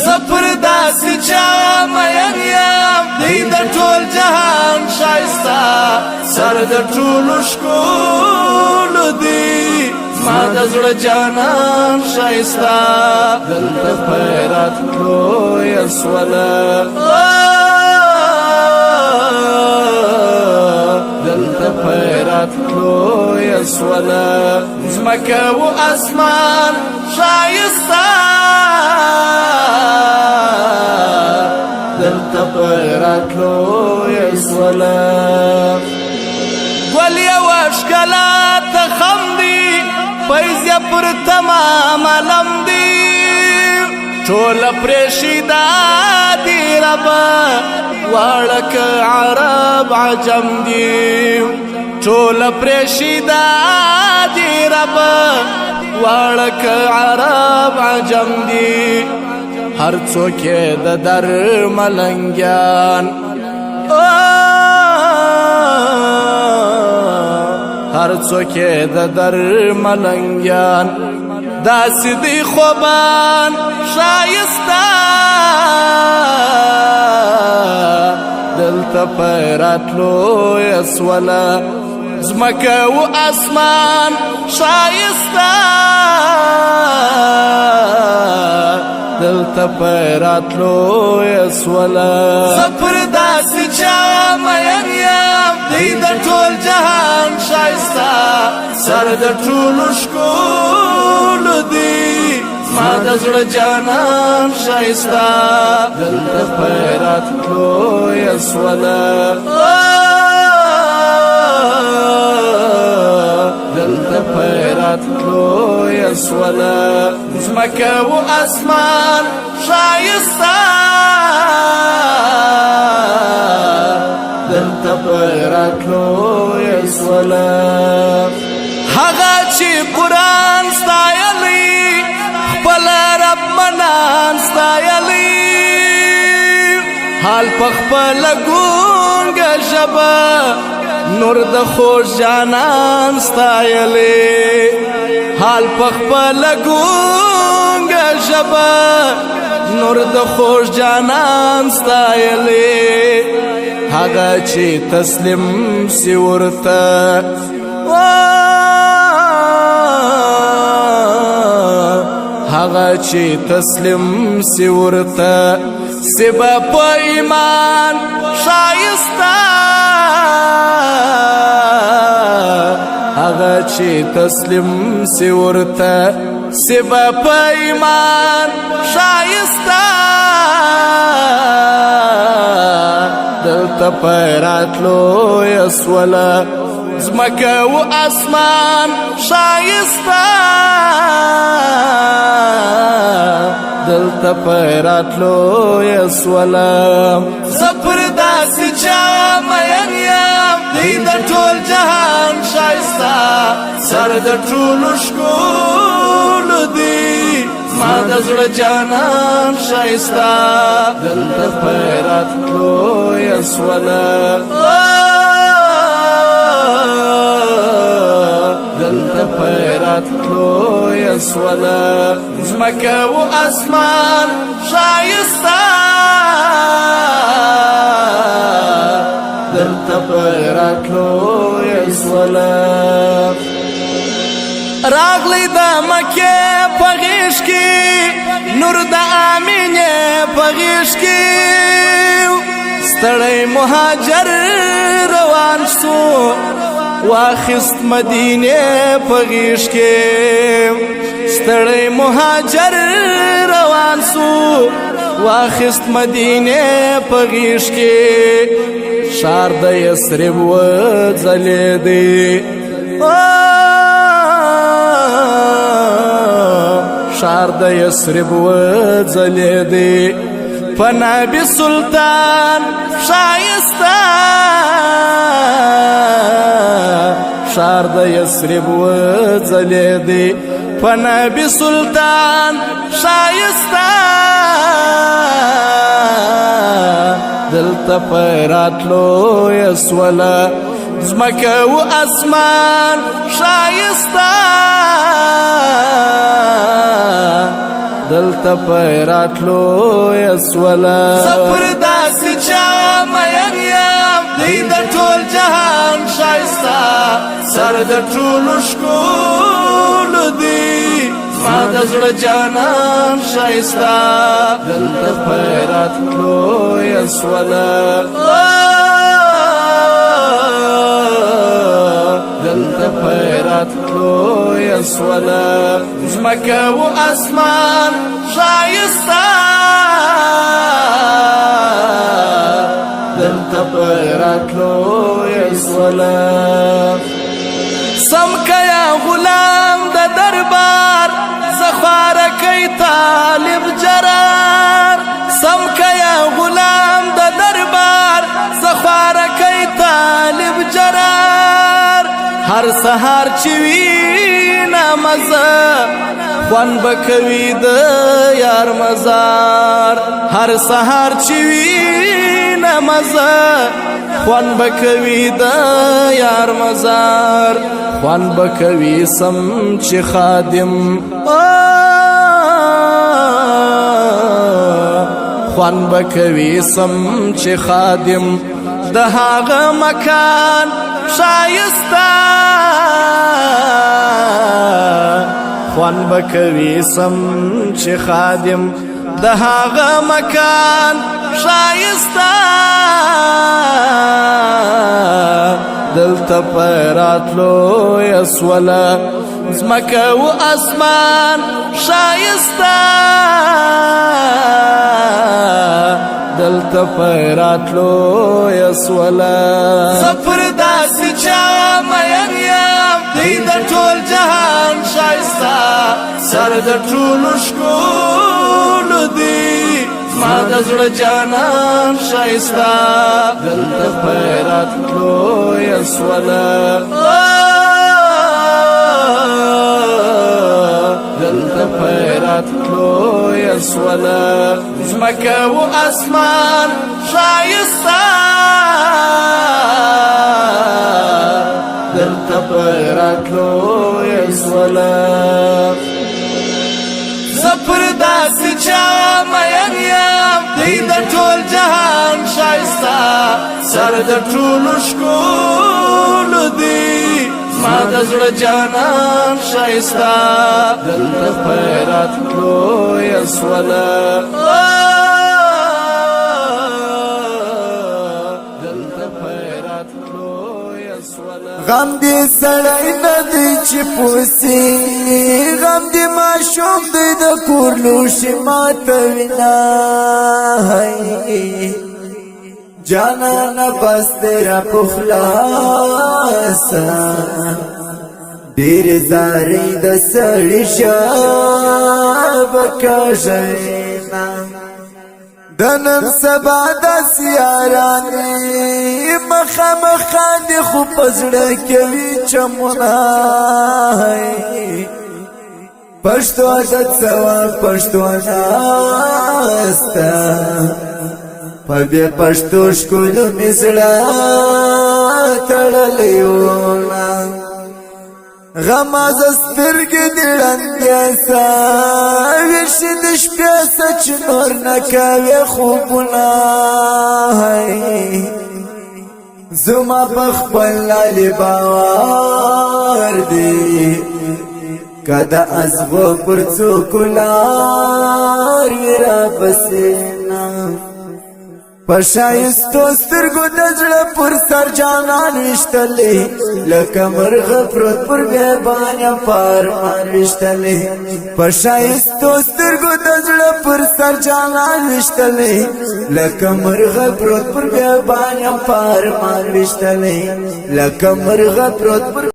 زپرداسي چا مين يم دی د ټول جهان شایستا سر د ټول شکول دی ما د زړه جانان شایستا دلته پیرات کلو یسوله دلته پیرات کلو یسوله زمکه و اسمان شایستا دلته پیراتلو یسوله ګل یو ښکلا ته خم دی فیض یې پر تمام علم دی ټوله پرېښیدا دي ربه واړه که عرب عجم دي ټوله پرېښیدا دي ربه واړه که عرب عجم دي هر څوک یې د در ملنګیان هر څوک یې د در ملنګیان داسې دی خوبان شایسته دلته پیراتلو یسوله زمکه و اسمان شایسته دلته پیراتلو یسوله زپرداسي چا مین یم دی د ټول جهان شایسته سر د ټولو ښکول دی ما د زړه جانان شایسته دلته پیراتلو یسوله دلته پیراتلو یسوله زمکه و اسمان شایسته دلته پیراتلو یسوله هغه چې قرآن ستایلی خپل رب منان ستایلی حال په خپل ګونګه ژبه نور د خوش جانان ستایلی حال په خپل ګونګه ژبه نور د خوش جانان ستایلی هغه چې تسلیم سی ورته هغه چې تسلیم سی ورته سبا په ایمان شایسته هغه چې تسلیم سی ورته سبا په ایمان شایسته دلته پیراتلو یسوله زمکه و اسمان شایسته دلته پیراتلو یسوله زپرداسي چا مین یم دی د ټول جهان شایسته سر د ټولو ښکول دی ما د زړه جانان شایسته دلته پیراتلو یسوله دلته پیراتلو یسوله زمکه و اسمان شایسته دلته پیراتلو یسوله راغلی د مکې په غیږ کې نور د آمینې په غیږ کې ستړی مهاجر روان شو واخست مدینه په غیږ کې ستړی مهاجر روان شو واخست مدینه په غیږ کې ښار د یثرب وځلېدی ښار د یثرب وځلېدی فنبي سلطان شایستا شار د یثرب وځلېدی فنبي سلطان شایستا دلته پیراتلو یسولا زمکه و اسمان شایستا دلته پیراتلو یسولا زپر داسې چا مین یم دی د ټول جهان شایستا سر د ټولو ښکلو دی زما د زړه جانان شایستا دلته پیراتلو یسولا دلته پیراتلو یسولا زمکه و اسمان شایستا دلته پیراتلو یسولا سمکه یا غلام د دربار زخواره کوي طالب جرار سمکه یا غلام د دربار زخواره کوي طالب جرار هر سهار چې وینه مزه خوان بکوي د یار مزار هر سهار چې وینه مزه خوان بکوي د یار مزار خوان بکوي سم چې خادم خوان بکوي سم چې خادم د هغه مکان شایستا خوان بکوي سم چې خادم د هغه مکان شایستا دلته پیراتلو یسولا زمکه و اسمان شایستا دلته پیراتلو یسولا زپر داسې چا مین یم دی د ټول جهان شایستا سر د ټولو ښکلو دی زما د زړه جانان شایستا دلته پیراتلو یسولا دلته پیراتلو یسولا زمکه و اسمان شایستا دلته پیراتلو یسولا زپر داسې چا مین یم دی د ټول جهان شایستا سر د ټولو ښکلو دی زما د زړه جانان شایستا دلته پیراتلو یسولا دلته پیراتلو یسولا غم دې سړی نه دی چې پوسي غم دې ماشوم دی د کور لوښي ماتوینا جانانه بس تیرا پخلاصا ډېر زارې د سړي شابکه ژوینا د نن سبا داسې یارانې مخامخا دې خو په زړه کوي چمونه پښتو عادت سوا پښتو ناسته په بیا پښتو ښکلو مې زړه تړلی وونه غمازه سترګې دې ړندې سه ویښې د شپې سه چې نور نه کوې خوبونه زما په خپل لالې باور دی که د ازغو پر څوکو لار وي راپسې نه په ښایستو سترګو د زړه پر سر جانان ویشتلی لکه مرغه پروت پر بیابانه پارمان ویشتلی په ښایستو سترګو د زړه پر سر جانان ویشتلی لکه مرغه پروت پر بیابانه پارمان ویشتلی لکه مرغه پروت پر